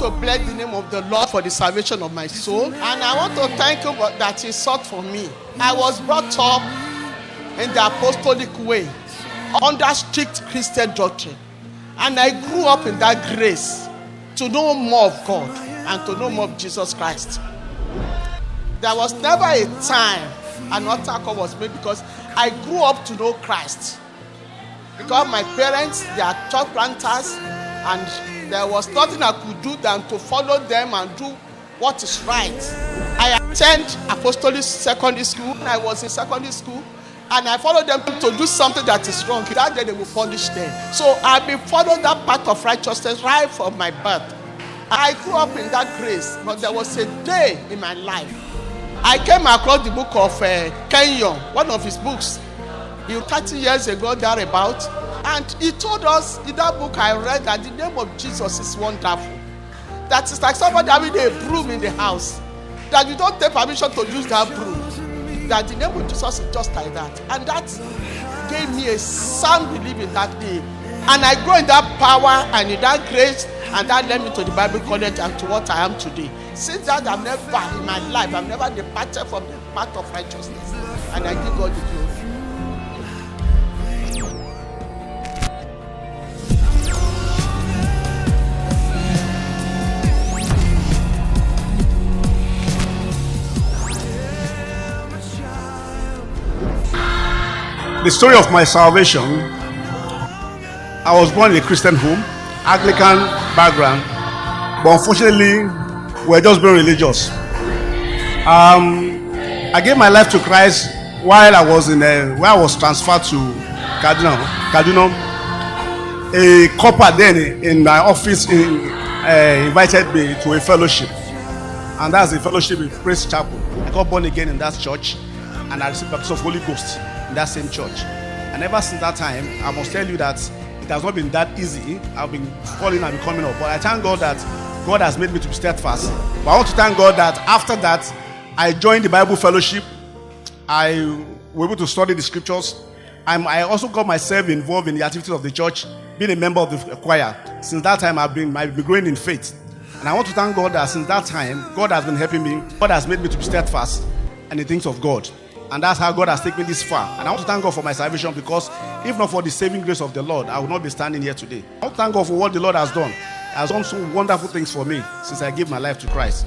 to bless the name of the Lord for the salvation of my soul. And I want to thank him that he sought for me. I was brought up in the apostolic way, under strict Christian doctrine. And I grew up in that grace to know more of God and to know more of Jesus Christ. There was never a time an altar call was made because I grew up to know Christ. Because my parents, they are church planters, and there was nothing I could do than to follow them and do what is right. I attended Apostolic Secondary School. I was in secondary school, and I followed them to do something that is wrong. That day they will punish them. So I've been following that path of righteousness right from my birth. I grew up in that grace, but there was a day in my life I came across the book of Kenyon, one of his books. 30 years ago thereabout, and he told us in that book I read that the name of Jesus is wonderful. That is like somebody having a broom in the house, that you don't take permission to use that broom, that the name of Jesus is just like that. And that gave me a sound belief in that day, and I grew in that power and in that grace, and that led me to the Bible college and to what I am today. Since that, I've never in my life, I've never departed from the path of righteousness, and I give God the glory. The story of my salvation: I was born in a Christian home, Anglican background, but unfortunately, we're just being religious. I gave my life to Christ while I was where I was transferred to Kaduna. A copper then in my office invited me to a fellowship, and that's a fellowship in Praise Chapel. I got born again in that church, and I received baptism of Holy Ghost in that same church. And ever since that time, I must tell you that it has not been that easy. I've been falling and coming up, but I thank God that God has made me to be steadfast. But I want to thank God that after that, I joined the Bible fellowship. I was able to study the scriptures. I also got myself involved in the activities of the church, being a member of the choir. Since that time, I've been growing in faith. And I want to thank God that since that time, God has been helping me. God has made me to be steadfast in the things of God. And that's how God has taken me this far. And I want to thank God for my salvation, because if not for the saving grace of the Lord, I would not be standing here today. I want to thank God for what the Lord has done. He has done so wonderful things for me since I gave my life to Christ.